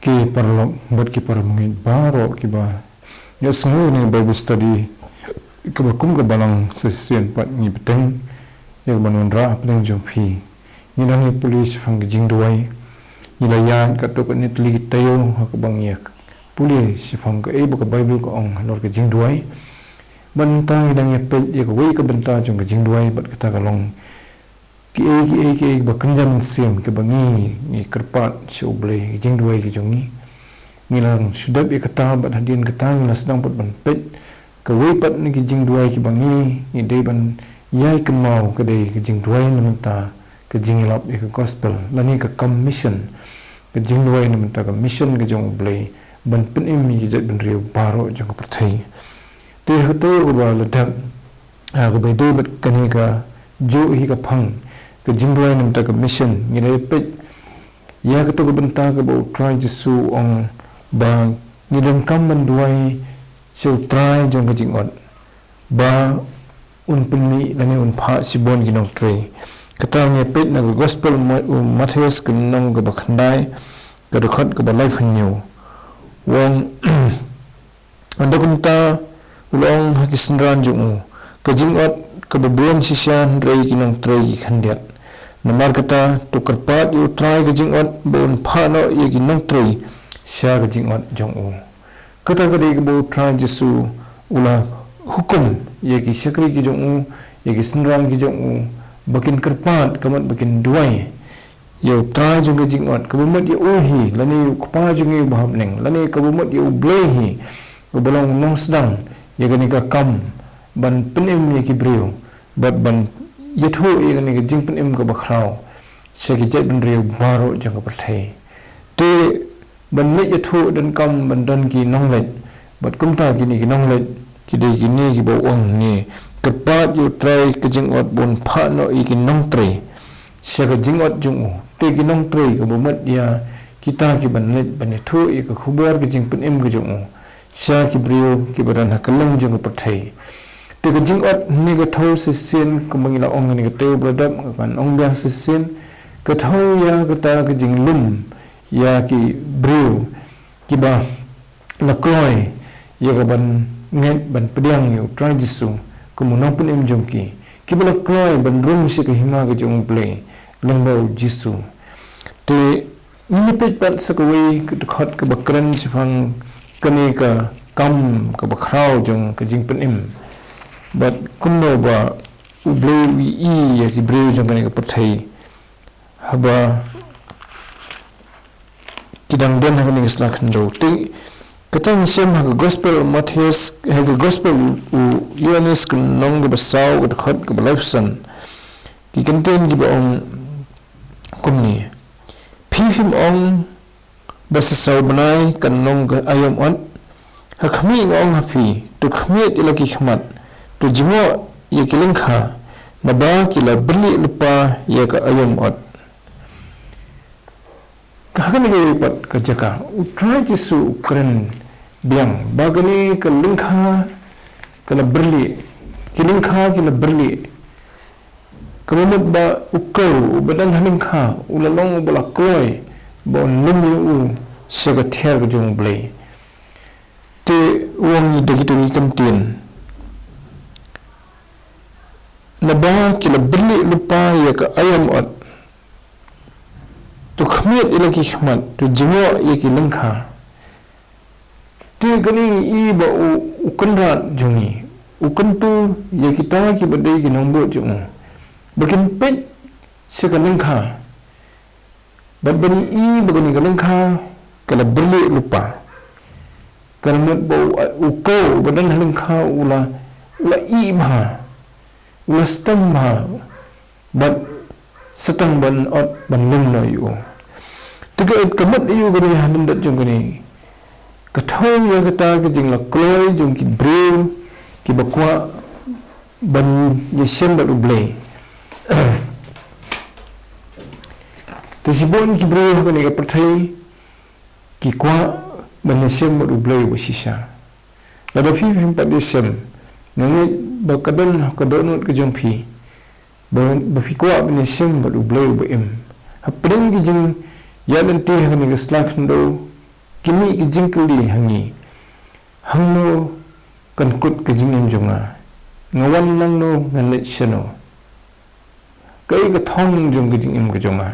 ki parlok buat ki paramungit baro ki ba ya semua ni Bible study ke bakum ke Balang sesien pat ni Pdeng ya banun ra Pdeng jompi ni nang polis Phang Jingduwai ni layan kat to ni tli tayo ke bang ya polis Phang ke ke Bible ko ong halor ke Jingduwai banta dang ya pet ya ke wei ke banta jong ke Jingduwai bat kata kalong ki ba kanjam sim ke bangi ni kerpat si ublei Jingduwai ke jongi ngilang sudah bi kata bat hadin kata ngila sedang pat ban pet ke wei pat ni ke Jingduwai ke bangi ni dei ban yai ke mau ke dei ke Jingduwai ni menta ke jingilap ke gospel lani ke commission ke Jingduwai ni menta ke mission ke jong ublei ban penim mi jat ban riu baro jong ke perthai te hoto ko ba ledak ke bai dei bat kani ka jo hi ka Phang ke Jingduwai ni menta ke mission ni dei pet ya ke to ke benta ke bau try jesu ong ba Jingdonkam ban Duwai so try jong ke jingot ba un penmi lani un pha sibon ginong tre kata nge pet na gospel Matthias ke nong ke bakhandai ke khot ke balei phnyu wong anda kunta ulong hakisnran jong ke jingot ke bebuan sisian rei ginong tre khandiat namar kata to kerpat yu try ke jingot bon pha no ye ginong tre sya ke jingot jong u kata ke dei ke bo try jesu ula hukum ye ki syakri ki jong u ye ki senran ki jong u bakin kerpat kamat bakin Duwai ye try jong ke jingot ke bomat ye uhi lani kpa jong ye bahap neng lani ke bomat ye ublei hi ke Balang nong sedang ye ke nika kam ban penim ye ki brio bat ban ye tho ye ke nika jing penim ke bakhrau sya ki jet ban riu baro jong ke perthai te ban me ye tho dan kam ban dan ki nonglet bat kumta ki ni ki nonglet ki dei ki ni ki bau ong ni kerpat yu try ke jingot bon pha no i ki nong tre sya ke jingot jong u te ki nong tre ke bomat ya kita ki ban let ban thu i ke khubar ke jing pen em ke jong u sya ki brio ki badan hakalang jong ke perthai te ke jingot ni ke tho se sen ke mangila ong ni ke te bladap kan ong biang se sen ke tho ya ke ta ke jing lum ya ki brio ki ba la kloi ya ke ban nget ban pedang yu try jesu kumunong pun em jongki kibala kloi ban rum si ke HIMA ke jong play lengbau jesu te ni pet pat sakawei ke khot ke bakran si Phang kani ka kam ke bakhrau jong ke jing pen em bat kumno ba ublei wi i ya ki breu jong kani ke perthai haba kidang den ha kani slak ndo te katang shim ha gospel Matthias ha gospel Yohanes ke nong ke basau ke khot ke balefsan ki contain ki ong kumni phim ong basau banai kan nong ke ayam on ha khmi ong ha phi to khmi ila ki khmat to jimo ye kilingkha na ba ki la bli lupa ye ka ayam on kahani ke pat kerjaka utrai jesu keren biang bagani ke lingkha ke la berli ki lingkha ki la berli kemudian ba ukau badan halingkha ulalong bala kloi bon lumi u segather ke jong blei te wong ni degi kamtin na ba ki la berli lupa ya ka ayam ot to khmiet ila ki khmat to jimo ye ki lingkha te gani i ba u kanrat jungi u kantu ye ki ta ki badai ki nombo jungu bakin pet se ka lingkha babani i bagani ka lingkha kala berli lupa kalmat ba u ko badan lingkha ula i bha ula stam bha bat setang ban ot ban lum na yu tiga kamat yu gani halin dat jong gani kathau ya kata ke jing la kloi jong ki breu ki bakwa ban yesem bat ublei to sibon ki breu gani ka perthai ki kwa ban yesem bat ublei bo sisa la da fi pat yesem ngi ba kadon kadonut ke jong phi ba fi kwa ban yesem bat ublei bo em ha pdeng ki jing ya dan ti gani ka slak ndo kini ke jingkeli hangi hangno kan kut ke jingim jonga ngawan nang no nganet shano kai ke thong jong ke jingim ke jonga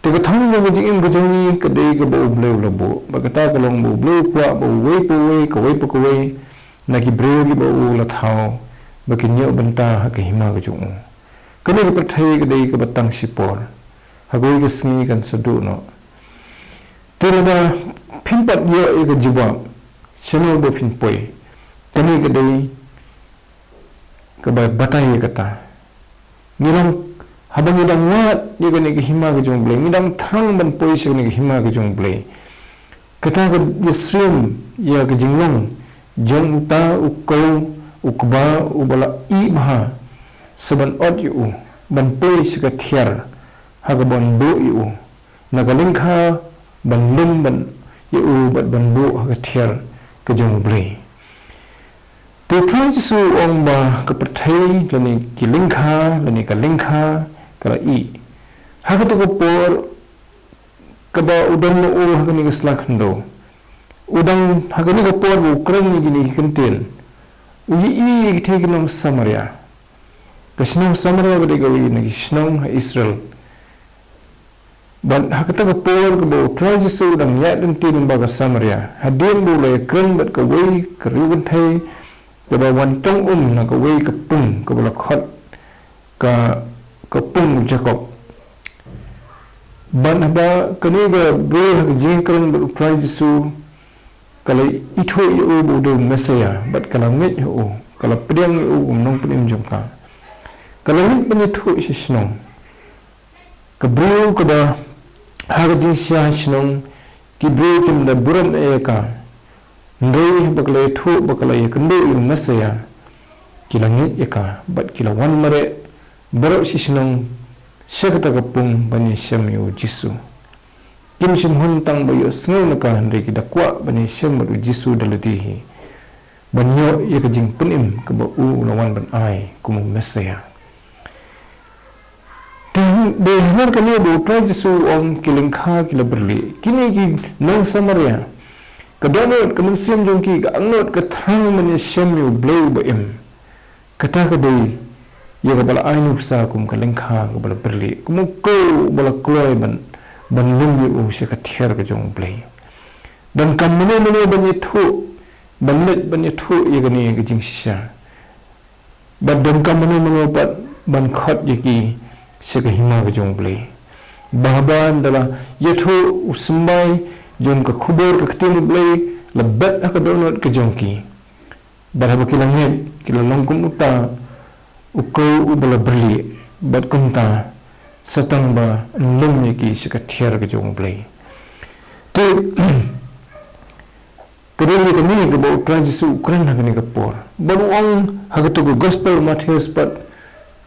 te ke thong jong ke jingim ke jongi ke dei ke bo bleu labo ba kata ke long bo bleu kwa bo wei ko wei na ki breu ki bo la thao ba ki nyo banta ha ke hima ke jong kene ke pathai ke dei ke batang sipor ha goi ke sngi kan sadu no te na phimpat yo ke jiba shano bo phin poi kene ke dei ke ba batai kata ngiram habang ngiram wat ni ke hima ke jong blei ngiram thang ban poi se ke hima ke jong blei kata ke yesrim ya ke jinglong jong ta ukau ukba ubala i bha saban od yu ban poi se ke thiar ha ke bon do yu nagalingkha ban lum ban yu ban do ha ke thiar ke jong blei tu try su ong ba ke pathai lani ki lingkha lani ka lingkha kala i ha ke to ko por ke ba udan no u ha ke ni slak ndo udang ha ke ni ko por bu krang ni ni kinten u i ke the nong samaria ke snong samaria ba de ko ni snong israel ban ha ke to ko por ke bo try su dang ya den tin ba ka samaria ha den bu le krang bat ka wei ke ru thai ke ba wan tong na ka wei ka pung ka bala khot ka pung jacob ban ba kani ga bro ha jing kan try su kala itho yu bu do mesaya bat kala nget hu kala pdeng yu nong pdeng jong ka kala nget ban itho si snong ka bro ka ba ha ga jing sia snong ki bro kim da buram e ka ndoi bakle thu bakle yakndo yu mesaya kila ngit yaka bat kila wan mare baro sisnong sekata kapung bani shim yu jisu kim shin hun tang bayo sngo naka ndai ki dakwa bani shim yu jisu dalatihi banyo yaka jing punim ka ba u lawan ban ai kumu mesaya tin de hanar ka ne bo tra jisu om kilingkha kila berli kini ki nong samaria kadonot kemensiam jongki ka angot ka thang mani shim yu bleu ba im kata ka dei ya ka bala ainu sa kum ka lengkha ka bala berli kum ko bala kloi ban lum yu se ka thiar ka jong blei dan kam mene ban thu ban thu ya ka ni ka jing sisa ban dan kam mene pat ban khot ya ki se ka hima ka jong blei bahaban dala ya thu usmbai jom ka khubor ka khtim blei labat ka donot ka jongki baraba kilangit kilalong kumuta uko ubala berli bat kumta satang ba lum ki sika thiar ka jong blei te kadeli ka ni ka bo transisu ukran ha ni ka por baru ang ha ka to gospel matthias pat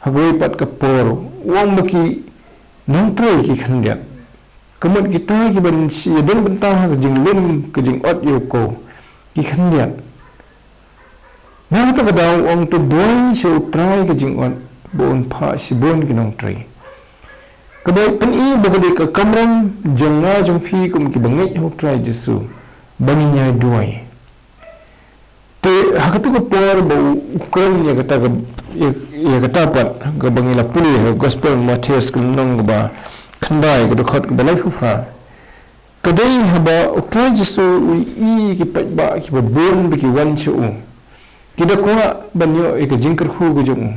ha pat ka por wang maki nang trai ki khandiat kemat kita ki ban si don bentah ke jing lim ke jing ot yo ko ki khandiat na ta badau ong to boy so try ke jing ot bon pha si bon ki nong try ke bai pen i bagade ka kamram jonga jong phi kum ki bangai ho try jisu bani nya duai te hakatu ko por bo ukran ya kata ya kata pat ga bangila puli gospel matthias kum nong ba khandai ko khot ko balai fufa kadai haba ukra jisu i ki patba ki bon bi ki wan chu ki da ko banyo e ka Kyrkhu go jong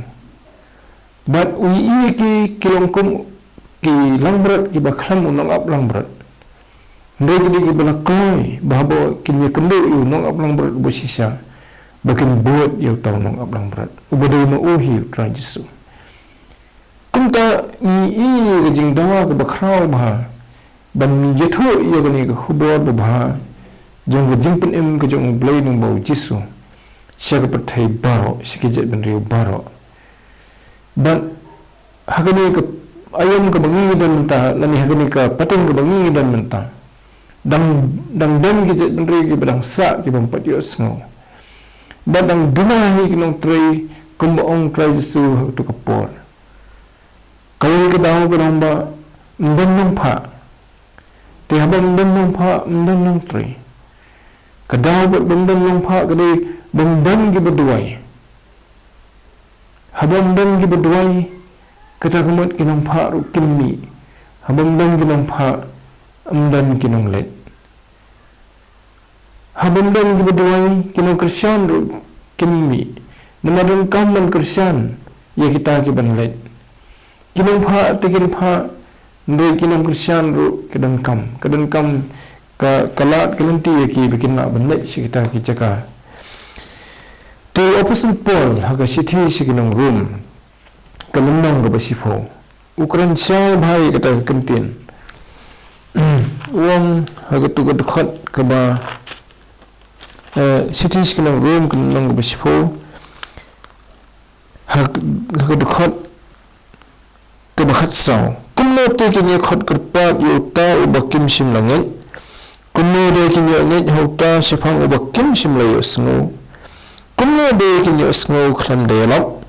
bat i ki kilongkum ki langbrat ki ba khlam unong ap langbrat ndai ki bala koi babo ki ni kendo yu nong ap langbrat bo sisa bakin buat yu taw nong ap langbrat ubadai ma uhi ukra jisu kumta i ke Jingdawa ke bakrau bha ban yetho ye gani ke khubor bha jong jingpen em ke jong blei nong bau jisu syak pathai baro sikije ben riu baro ban hagani ke ayam ke bangi dan menta lani hagani ke pateng ke bangi dan menta dang ke jet ben riu ke badang sa ke bang patyo sngo badang dunai ke nong trei kumba ong trai jisu to kapor kau ke daun ke lomba dan nampak Ti habang dan nong pha dan nong tri. Kadaw bat bang dan nong pha kadai bang dan gi Duwai. Habang dan gi Duwai kata kemat kinong pha ru kimmi. Habang dan kinong pha dan kinong let. Habang dan gi Duwai kinong Kristian ru kimmi. Namadang kaman Kristian ya kita ki ban let. Kinong pha tekin pha ndoi kinong Kristian ru Jingdonkam ka kalat kelanti ki bikin nak benlet kita ki caka. Tu Apostle Paul haga sithi sikinong room kalendang ga basifo. Ukran syai bhai kata kentin. Uang haga tu ga khot ka ba sithi sikinong room kalendang ga basifo. Haga khot ka ba khat sau. Kumno te kini khot kerpat yuta ubakim shim langit. Kumno de kini langit huta sifang ubakim shim layo sngu. Kumno de kini sngu khlam de yalap.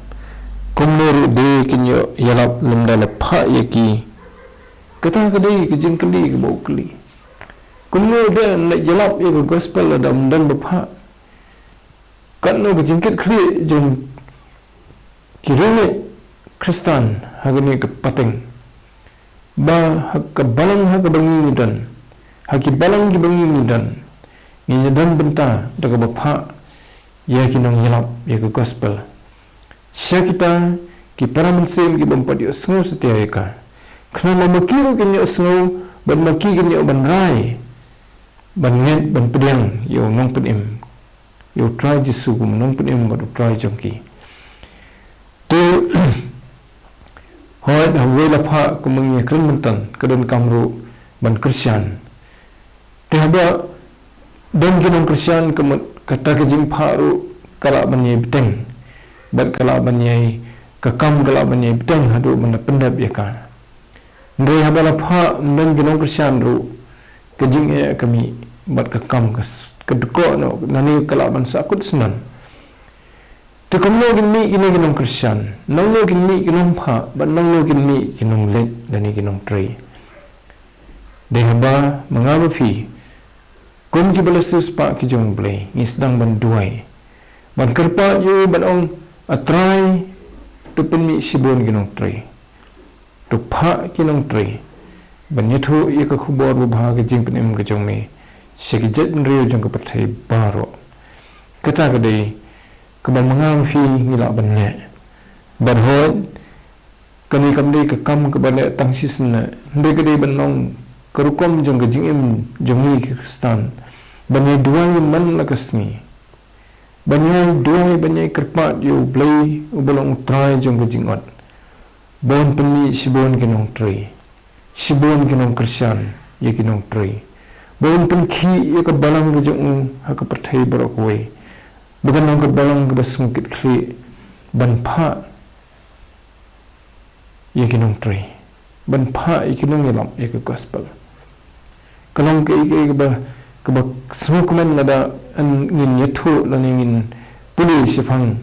Kumno de kini yalap lemda lepha yaki. Kata kadai ke jing kali ke bau kali. Kumno de nak yalap ya ke gospel adam dan bapha. Katno ke jingkit kali jing kirene Kristen hagani ke pateng. Ba hak balang hak bangi dan hak balang ki bangi dan ni dan bynta daga bapha ya kinong yalap ya ke gospel sia kita ki paramansen ki bampa di sngo setia ka khna makiru ki ni sngo ban maki ki ni ban rai ban nget ban Pdeng yo nong Pdeng yo try jisu kum nong Pdeng ba try jongki tu Hoi hoi lapha kumengi Kalimantan kedan kamru ban Kristian. Tiaba dan kinong Kristian kata ke jingpha ru kala banyai Pdeng. Bat kala banyai kakam kala banyai Pdeng hadu mana pendap ya ka. Ndai haba lapha dan kinong Kristian ru ke jing kami bat kakam kedeko no nani kala ban sakut senan. Tekamno gini kinong Kristian, nanglo gini kinong pha, ban nanglo gini kinong let dani kinong tri. Dehaba mangaba fi, kum ki balasus pa ki Jong blei, ngisdang ban Duwai. Ban kerpat yu ban ong atrai tu penmi sibon kinong tri. Tu pha kinong tri. Ban yathu ye ka khubor bubha ke jing penem ke Jong me. Sekijat nriu Jong ka pathai baro. Kata kadai kabang mangam fi ngila banne barhot kami kamdei ke kam ke bale tangsisna ndai kadai banong kerukom Jong ke jingim jongi Kristan banai Duwai man lakasni banai Duwai banai kerpat yu blei ubalong utrai Jong ke jingot bon penni sibon kinong tri sibon kinong Kristian ye kinong tri bon penki ye ke Balang ke Jong ha ke perthai barokwe bukan nong ke Balang ke basungkit kli ban pha ye kinong tri ban pha ye kinong yalam ye ke gospel kalong ke ba smukumen nada an ngin yathu lan ngin puli sifang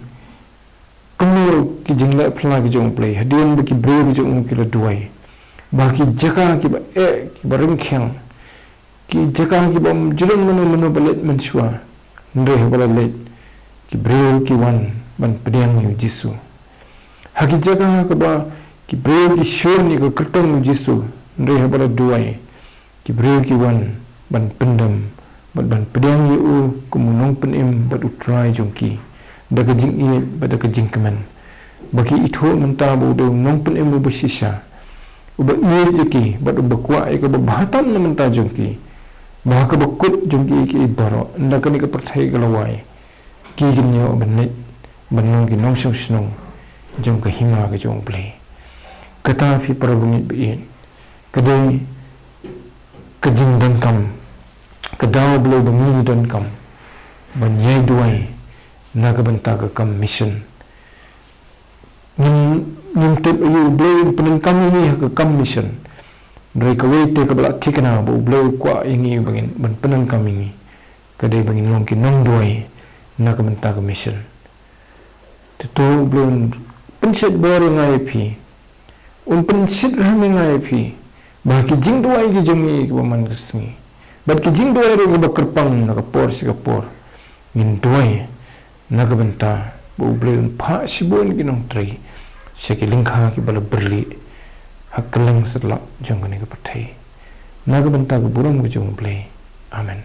kumur ki jingla phla ki Jong blei hadian ki bre ki Jong ki Duwai ba ki jaka ki ba ki baring khyang ki jaka ki bom julun manu balet manswa ndre bala let ki breu ki wan ban Pdeng yu jisu haki jaga ka ba ki breu ki shon ni ka kertang yu jisu ndre habala Duwai ki breu ki wan ban pendam ban Pdeng yu kumunong penim bat utrai jongki daga jing i daga jing kemen baki itho menta bu de nong penim bu sisa uba i yaki bat ubakwa ka ba bahatan menta jongki ba ka bakut jongki ki baro ndaga ni ka perthai galawai kigin yo bennet banong ki nong song snong Jong ka HIMA ka Jong blei kata fi parabungit biin kadai ka Jingdonkam kadaw blo bangi Donkam ban yai Duwai na ka banta ka kam mission nim tep ayu blei penin kam ni ka kam mission drai ka wei te ka bala tikana bu blei kwa ingi bangin ban penan kam ingi kadai bangin long ki nong Duwai na ka banta ka mission to blon pensit bor ngai phi un pensit rami ngai phi Bah ki Jingduwai ki jongi ki baman kesengi. Bat ki Jingduwai ro ki bakerpang nak por si kapor. Ngin Duwai nak bynta bu blei pa sibon ki nong tri. Syaki lingkha ki bala berli. Hakkelang setlak jong ni ke patai. Nak bynta ke buram ke jong blei. Amen.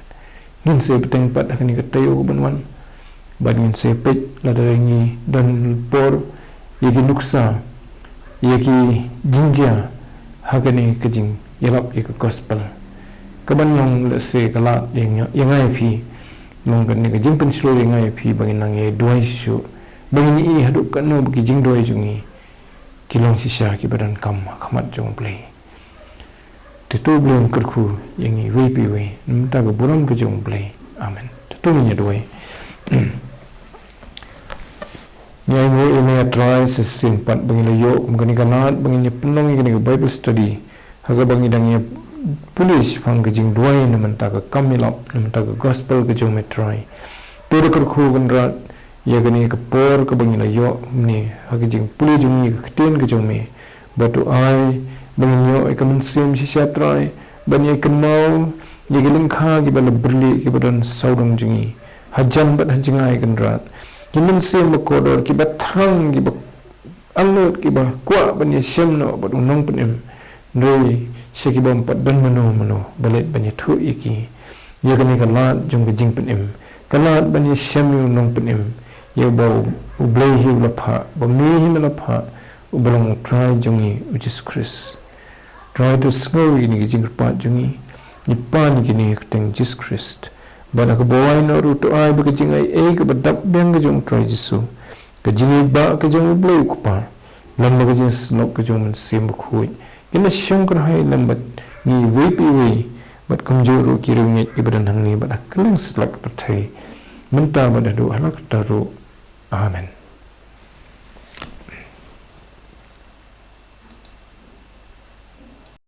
Ngin se peteng pat akan ni katayo ko banwan. Bat ngin se pet ladarengi dan por yaki nuksa yaki jinja hakani ke jing yalap yaki gospel. Kaban long le se kalat yang ngai phi long kan ni ke jing penslo yang ngai phi bangin nang ye Duwai sisu. Bangin i haduk kan no bagi Jingduwai jungi. Kilong sisa ki badan kam khamat jong blei. Itu belum Kyrkhu yang ini wei minta ke buram ke jong blei. Amen. Itu minyak Duwai. Ni ini try sesimpat bangin yo mengani kalat bangin penong ini ke Bible study. Haga bangin dangnya pulis Phang Jingduwai ni minta ke kamilap minta ke gospel ke jong metrai. Tu Kyrkhu genrat ya gani ke por ke bangin yo ni haga jing pulis jong ni ke keten ke jong me. Batu ai bangyo ikaman sim si syatrai bani kenau di gelingkha ki bala berli ki badan saudong jingi hajan bat hajingai kendrat kimen sim kodor ki batrang ki ba alot ki ba kwa bani shim no bat unong penim rei seki bom pat dan mano balet bani thu iki ye kani kalat jong jing penim kalat bani shim unong penim ye ba ublei hi lapha ba mi hi lapha ubalang try jongi Jesus Christ. Try to snow ini kijing pat jongi nipan kini keteng Jesus Christ. Bada ke bawai no ruto ai ba kijing ai ke badap beng ke jong try Jesu. Kijing ba ke jong blei kupa. Lam ba kijing snok ke jong men sim khoi. Kena syong kan hai lambat ni wei bat kamjoro kirungit ke badan hang ni bada keleng selak patai. Menta bada do halak taru. Amen.